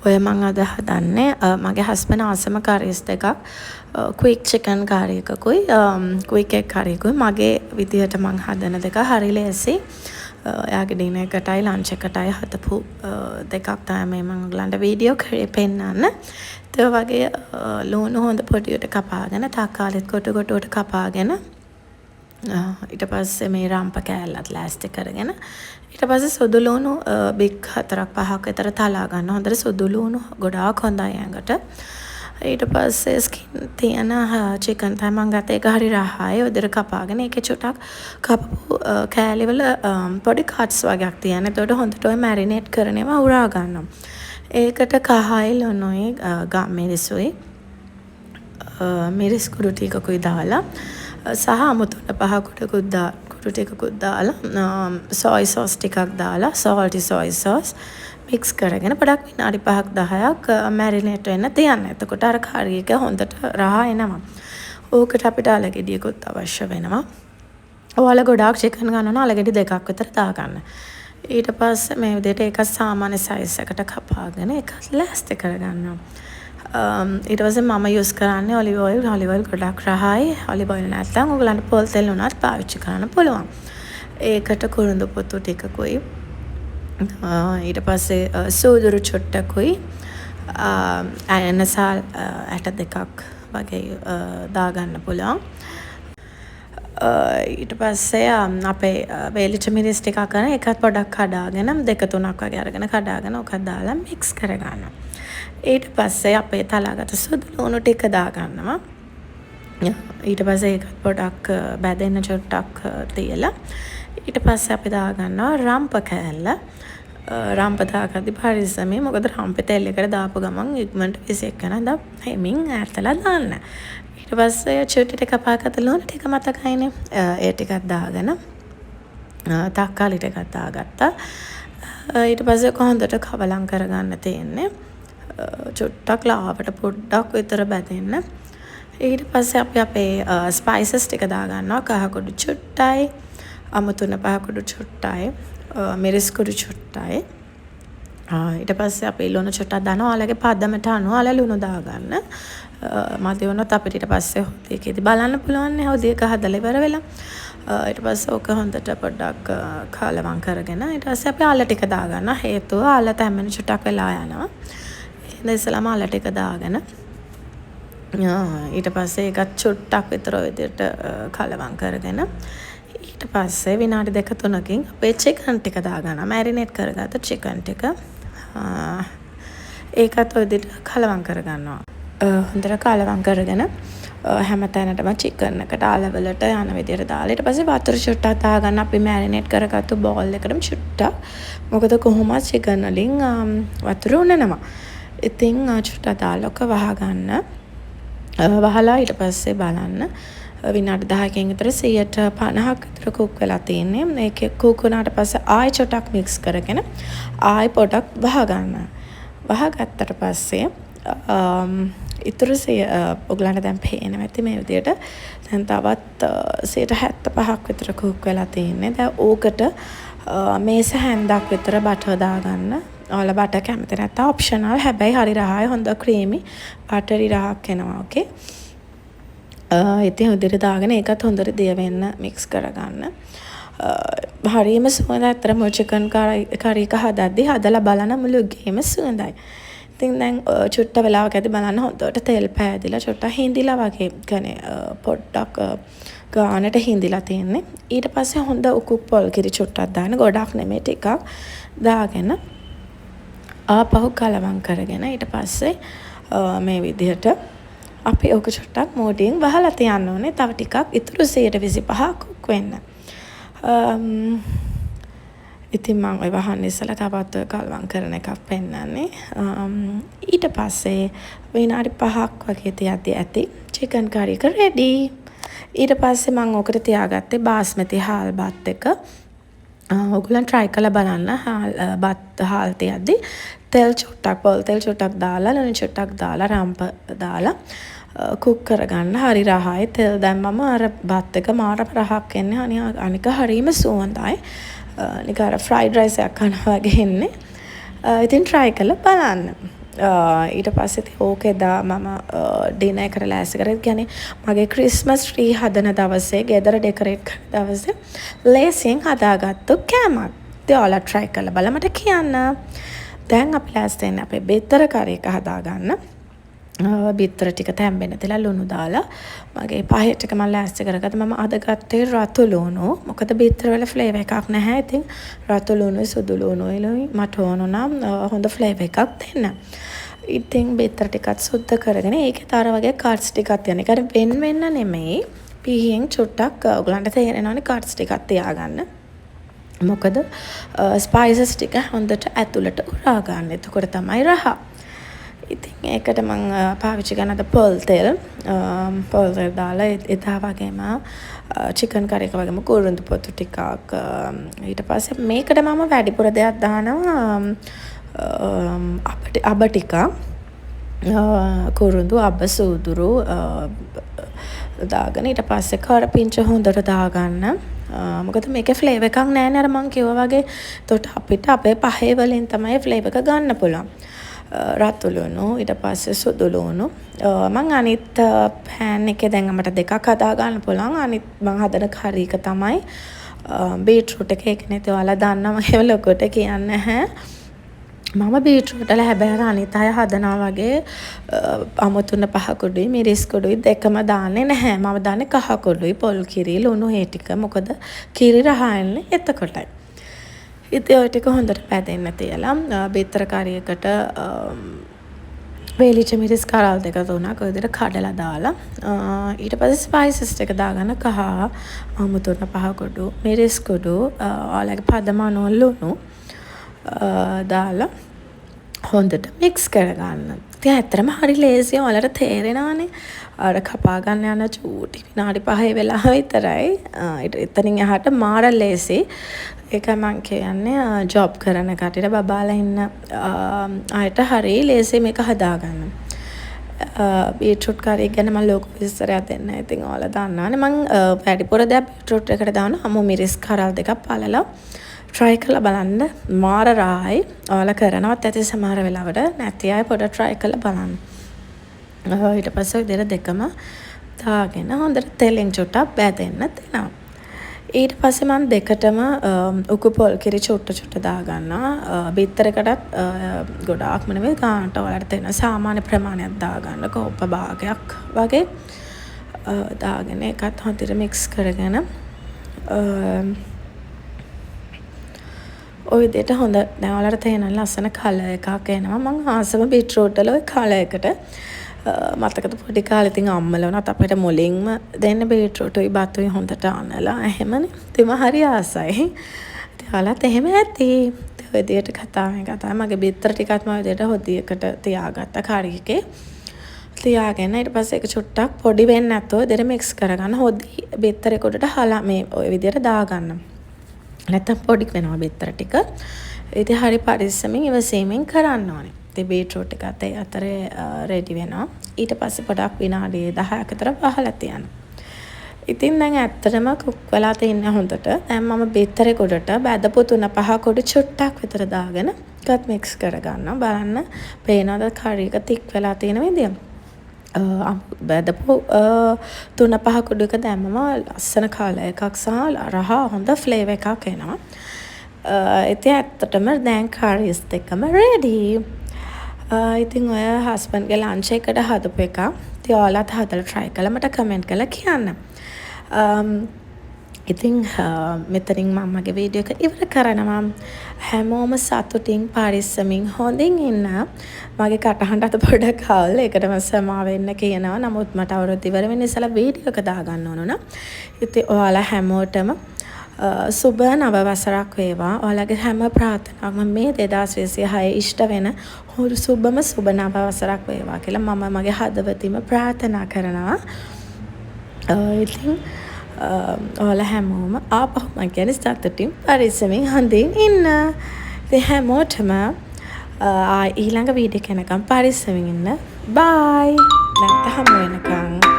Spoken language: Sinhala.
ඔය මං අද හදන්නේ මගේ හස්බන්ඩ් ආසම කරීස් දෙකක් ක්වික් චිකන් කරි එකකුයි ක්වික් එග් කරි එකකුයි මගේ විදිහට මං හදන දෙක හරි ලේසි. එයාගේ ඩිනර් එකටයි ලන්ච් එකටයි හදපු දෙකක් තමයි මම ඔයගලන්ට වීඩියෝ කරේ පෙන්නන්න. ඒ වගේ ලුණු හොඳ පොඩියට කපාගෙන තක්කාලිත් කොට කොටුවට කපාගෙන ඊට පස්සේ මේ රම්ප කෑල්ලත් ලෑස්ති කරගෙන ඊට පස්සේ සුදු ලුණු බිග් 4-5ක් විතර තලා ගන්න. හොඳට සුදු ලුණු ගොඩාක් හොඳයි ඇඟට. ඊට පස්සේ ස්කින් තියෙන චිකන් තමයි මම ගත්තේ. ඒක හරි රහයි. උදේට කපාගෙන ඒකේ චුට්ටක් කපපු කෑලි වල පොඩි කට්ස් වගේක් තියෙන. ඒකට හොඳට ඔය මැරිනේට් කරන ඒවා උරා ගන්නවා. ඒකට කහයි ලුණුයි මිරිසුයි මිරිස් කුඩු ටිකකුයි දාලා සහ අමුතුන පහකුඩකුත් කුඩු ටිකකුත් දාලා සෝයි සෝස් ටිකක් දාලා සෝල්ටි සෝයි සෝස් මික්ස් කරගෙන පොඩක් විනාඩි 5-10ක් මැරිනේට් වෙන්න තියන්න. එතකොට අර කරි එක හොඳට රහ එනවා. ඕකට අපිට අලගෙඩියකුත් අවශ්‍ය වෙනවා. ඔයාලා ගොඩාක් චිකන් ගන්නවා අලගෙඩි දෙකක් විතර දාගන්න. ඊට පස්සේ මේ විදිහට ඒක සාමාන්‍ය සයිස් එකට කපාගෙන ඒකත් ලෑස්ති කරගන්නවා. ඊට පස්සේ මම යූස් කරන්නේ ඔලිව් ඔයිල් ගොඩක් රහයි. ඔලිව් ඔයිල් නැත්නම් ඔයගලන්ට පොල් තෙල් උනත් පාවිච්චි කරන්න පුළුවන්. ඒකට කුරුඳු පොතු ටිකකුයි ඊට පස්සේ සූදුරු චුට්ටකුයි අයනසල් ඇට දෙකක් වගේ දාගන්න පුළුවන්. ඊට පස්සේ අපේ වේලිච්ච මිරිස් ටිකක් ගන්න එකත් පොඩක් කඩාගෙන 2-3ක් වගේ අරගෙන කඩාගෙන ඔකත් දාලා මික්ස් කරගන්නවා. ඊට පස්සේ අපේ තලාගත සුදු ලුණු ටික දාගන්නවා. ඊට පස්සේ ඒකත් පොඩක් බැදෙන්න චුට්ටක් තියලා ඊට පස්සේ අපි දාගන්නවා රම්ප කෑල්ල. රම්ප දාගද්දි පරිස්සමෙන් මොකද රම්පේ තෙල් එකට දාපු ගමන් ඉක්මනට විසෙක් කරනවා. හැමින් ඈතලා දාන්න. ඊට පස්සේ චුට්ටි ටික කපාගත්ත ලුණු ටික මතකයිනේ. ඒ ටිකක් දාගෙන තක්කාලි ටිකක් දාගත්තා. ඊට පස්සේ කොහොඳට කවලම් කරගන්න තියෙන්නේ. චුට්ටක් ලාවට පොඩ්ඩක් විතර බැදෙන්න. ඊට පස්සේ අපි අපේ ස්පයිසස් ටික දාගන්නවා. කහකුඩු චුට්ටයි, අමුතුන පහකුඩු චුට්ටයි, මිරිස් කුඩු චුට්ටයි. ඊට පස්සේ අපි ලුණු චුට්ටක් දානවා. ඔයාලගේ පදමට අනුව ඔයාලා ලුණු දාගන්න. මදි වුණොත් අපිට ඊට පස්සේ හොදියේදී බලන්න පුළුවන් නේ හොදියක හදලා ඉවර වෙලා. ඊට පස්සේ ඕක හොඳට පොඩ්ඩක් කාලවම් කරගෙන ඊට පස්සේ අපි අල්ල ටික දාගන්න. හේතුව අල්ල තැම්බෙන චුට්ටක් වෙලා යනවා. ඉස්සෙල්ලාම අල්ල ටික දාගෙන ඊට පස්සේ ඒකත් චුට්ටක් විතර ඔය විදිහට කලවම් කරගෙන ඊට පස්සේ විනාඩි 2-3කින් අපේ චිකන් ටික දාගන්නවා. මැරිනේට් කරගත්ත චිකන් ටික ඒකත් ඔය විදිහට කලවම් කරගන්නවා. හොඳට කලවම් කරගෙන හැමතැනටම චිකන් එකට ආලවලට යන විදිහට දාලා ඊට පස්සේ වතුර චුට්ටක් දාගන්න. අපි මැරිනේට් කරගත්තු බෝල් එකටම චුට්ටක්. මොකද කොහොමද චිකන් වලින් වතුර උනනවා. ඉතින් චුට්ටක් දාලා ඔක වහගන්න. වහලා ඊට පස්සේ බලන්න විනාඩි 10කින් විතර 150ක් විතර කුක් වෙලා තියෙන්නේ. මේක කුක් වුණාට පස්සේ ආයෙ චුට්ටක් මික්ස් කරගෙන ආයෙ පොඩක් වහගන්න. වහගත්තට පස්සේ ඉතුරු ඔයගලන්ට දැන් පේනවා ඇති මේ විදිහට දැන් තවත් 75ක් විතර කුක් වෙලා තියෙන්නේ. දැන් ඕකට මේස හැන්දක් විතර බටර් දාගන්න. ඔයාලා බටර් කැමති නැත්නම් ඔප්ෂනල්. හැබැයි හරි රහයි හොඳ ක්‍රීමි බටරි රහක් එනවා. ඕකේ. ඉතින් උදේට දාගෙන ඒකත් හොඳට දිය වෙන්න මික්ස් කරගන්න. හරියම සුවඳ අතරම චිකන් කරි එක හදද්දි හදලා බලන මුළු ගේම සුවඳයි. ඉතින් දැන් චුට්ට වෙලාවක ඇති බලන්න හොඳට තෙල් පෑදිලා චුට්ට හිඳිලා වගේ කනේ පොඩ්ඩක් ගානට හිඳිලා තියෙන්නේ. ඊට පස්සේ හොඳ උකුක් පොල් කිරි චුට්ටක් දාන්න. ගොඩක් නෙමෙයි ටිකක් දාගෙන ආපහු කලවම් කරගෙන ඊට පස්සේ මේ විදිහට අපි ඔක චුට්ටක් මෝඩියෙන් වහලා තියන්න ඕනේ. තව ටිකක් ඉතුරු 125 කුක් වෙන්න. ඉතින් මම ඔය වහන්න ඉස්සලා තවත් කලවම් කරන එකක් පෙන්නන්නේ. ඊට පස්සේ විනාඩි 5ක් වගේ තියද්දි ඇති චිකන් කරි එක රෙඩි. ඊට පස්සේ මම ඔකට තියාගත්තේ බාස්මති හාල් බත් එක. ඔයගොල්ලන් try කරලා බලන්න. බත් හාල් තියද්දි තෙල් චුට්ටක් පොල් තෙල් චුට්ටක් දාලා ලුණු චුට්ටක් දාලා රම්ප දාලා කුක් කරගන්න. හරි රහයි. තෙල් දැම්මම අර බත් එක මාරම රහක් එන්නේ. අනික හරීම සුවඳයි. නිකන් අර ෆ්‍රයිඩ් රයිස් එකක් කනවා වගේ එන්නේ. ඉතින් try කරලා බලන්න. ඊට පස්සේ ඉතින් ඕක එදා මම ඩිනර් එකට ලෑස්ති කරේ. කියන්නේ මගේ ක්‍රිස්මස් ට්‍රී හදන දවසේ ගෙදර ඩෙකොරේට් කරන දවසේ ලේසියෙන් හදාගත්තු කෑමක්. ඉතින් ඔයාලා try කරලා බලලා මට කියන්න. දැන් අපි ලෑස්ති වෙන්නේ අපේ බිත්තර කරි එක හදාගන්න. බිත්තර ටික තැම්බෙන්න තියලා ලුණු දාලා මගේ පහේ ටික මම ලෑස්ති කරගත්තා. මම අද ගත්තේ රතු ලුණු. මොකද බිත්තර වල ෆ්ලේවර් එකක් නැහැ. ඉතින් රතු ලුණුයි සුදු ලුණුයි මට ඕන නම් හොඳ ෆ්ලේවර් එකක් දෙන්න. ඉතින් බිත්තර ටිකත් සුද්ධ කරගෙන ඒකේ තර වගේ කට්ස් ටිකක් තියන්න. ඒක වෙන වෙන්න නෙමෙයි. පීහියෙන් චුට්ටක් ඔයගලන්ට තේරෙනවනේ කට්ස් ටිකක් තියාගන්න. මොකද ස්පයිසස් ටික හොඳට ඇතුළට උරා ගන්න. එතකොට තමයි රහ. ඉතින් ඒකට මම පාවිච්චි කරන පොල් තෙල් දාලා එදා වගේම චිකන් කරි එක වගේම කුරුඳු පොතු ටිකක් ඊට පස්සේ මේකට මම වැඩිපුර දෙයක් දානවා අබ ටික කුරුඳු අබ සූදුරු දාගෙන ඊට පස්සේ කරපිංච හොඳට දාගන්න. මොකද මේකේ ෆ්ලේවර් එකක් නැහැ නේ අර මම කිව්වා වගේ. එතකොට අපිට අපේ පහේ වලින් තමයි ෆ්ලේවර් එක ගන්න පුළුවන්. රතු ලුණු ඊට පස්සේ සුදු ලුණු මම අනිත් පෑන් එකේ දැන් අපිට දෙකක් හදා ගන්න පුළුවන්. අනිත් මම හදන කරි එක තමයි බීට්‍රූට් එක. ඒක නේ ඔයාලා දන්නවා මම ලොකුට කියන්නේ නැහැ. මම බීට්‍රූට් වල හැබැයි අනිත් අය හදනවා වගේ අමුතුන පහ කුඩුයි මිරිස් කුඩුයි දෙකම දාන්නේ නැහැ. මම දාන්නේ කහ කුඩුයි පොල් කිරි ලුණු ඒ ටික. මොකද කිරි රහන්නේ එතකොටයි. ඉතින් ඔය ටික හොඳට පැදෙන්න තියලා බිත්තර කරියකට වේලිච්ච මිරිස් කරල් දෙක තුනක් ඔය විදිහට කඩලා දාලා ඊට පස්සේ ස්පයිසස් ටික දාගන්න කහ අමුතුන පහ කුඩු මිරිස් කුඩු ඔයාලගේ පදමනෝ ලුණු දාලා හොඳට මික්ස් කරගන්න. ඉතින් ඇත්තටම හරි ලේසියි ඔයාලට තේරෙනවනේ. අර කපා ගන්න යන චූටි විනාඩි 5 වෙලාව විතරයි. එතනින් එහාට මාර ලේසි. ඒක මම කියන්නේ ජොබ් කරන කටියට බබාලා ඉන්න අයට හරි ලේසි මේක හදාගන්න. බීට්‍රූට් කරි ගැන මම ලොකු විස්තරයක් දෙන්න. ඉතින් ඔයාලා දන්නවනේ මම වැඩිපුර දෙයක් බීට්‍රූට් එකට දාන අමු මිරිස් කරල් දෙකක් පළලා try කරලා බලන්න. මාර රායි. ඔයාලා කරනවත් ඇති සමහර වෙලාවට නැති අය පොඩ try කරලා බලන්න. ඊට පස්සේ ඔය දෙකම දාගෙන හොඳට තෙලෙන් චුට්ටක් බැදෙන්න දෙනවා. ඊට පස්සේ මම දෙකටම උකු පොල් කිරි චුට්ට දාගන්නවා. බිත්තරකටත් ගොඩාක්ම නෙවෙයි ගානට ඔයාලට තේන සාමාන්‍ය ප්‍රමාණයක් දාගන්න. කෝප්ප භාගයක් වගේ දාගෙන ඒකත් හොඳට මික්ස් කරගෙන ඔය විදිහට හොඳ දැන් ඔයාලට තේන ලස්සන කලර් එකක් එනවා. මම ආසම බීට්‍රූට් වල ඔය කලර් එකට මතකද පොඩි කාලේ ඉතින් අම්මලා වුණත් අපිට මුලින්ම දෙන්න බීට්‍රූටුයි බතුයි හොඳට අනලා එහෙමනේ. ඉතින් මම හරි ආසයි. ඉතින් ඔයාලත් එහෙම ඇති. ඔය විදිහට කතා මගේ බිත්තර ටිකත් මම විදිහට හොදියකට තියාගත්තා කරි එකේ. තියාගෙන ඊට පස්සේ ඒක චුට්ටක් පොඩි වෙන්නේ නැතුව දෙර මික්ස් කරගන්න. හොදි බිත්තරේ කොටට හලා මේ ඔය විදිහට දාගන්න. නැත්නම් පොඩි වෙනවා බිත්තර ටික. ඉතින් හරි පරිස්සමින් ඉවසීමෙන් කරන්න ඕනේ. ඉතින් බීට්‍රූට් එකත් ඒ අතරේ රෙඩි වෙනවා. ඊට පස්සේ පොඩක් විනාඩි 10ක විතර වහලා තියන්න. ඉතින් දැන් ඇත්තටම කුක් වෙලා තින්නේ හොඳට. දැන් මම බිත්තරේ කොටට බැදපු 3-5 කොට චුට්ටක් විතර දාගෙන එකත් මික්ස් කරගන්නවා. බලන්න පේනවද කරි එක තික් වෙලා තියෙන විදිය. බැදපු 3-5 කුඩුක දැම්මම ලස්සන කලර් එකක් සහ රහ හොඳ ෆ්ලේවර් එකක් එනවා. ඉතින් ඇත්තටම දැන් කරිස් දෙකම රෙඩි. ඉතින් ඔය හස්බන්ඩ්ගේ ලන්ච් එකට හදපු එක. ඉතින් ඔයාලත් හදලා try කරලා මට කමෙන්ට් කරලා කියන්න. ඉතින් මෙතනින් මම මගේ වීඩියෝ එක ඉවර කරනවා. හැමෝම සතුටින් පරිස්සමින් හොඳින් ඉන්න. මගේ කටහඬ අත පොඩක් කවුල්. ඒකටම සමාව වෙන්න කියනවා. නමුත් මට අවුරුදු ඉවර වෙන්න ඉස්සලා වීඩියෝ එක දාගන්න ඕන නා. ඉතින් ඔයාලා හැමෝටම සුබ නව වසරක් වේවා. ඔයාලගේ හැම ප්‍රාර්ථනාවක්ම මේ 2026 ඉෂ්ට වෙන සුබම සුබ නව වසරක් වේවා කියලා මම මගේ හදවතින්ම ප්‍රාර්ථනා කරනවා. ඉතින් ඔයාලා හැමෝම ආපහු මම කියන්නේ සතුටින් පරිස්සමින් හොඳින් ඉන්න. ඉතින් හැමෝටම ඊළඟ වීඩියෝ එකනකම් පරිස්සමින් ඉන්න. බයි. නැත්නම් හමු වෙනකම්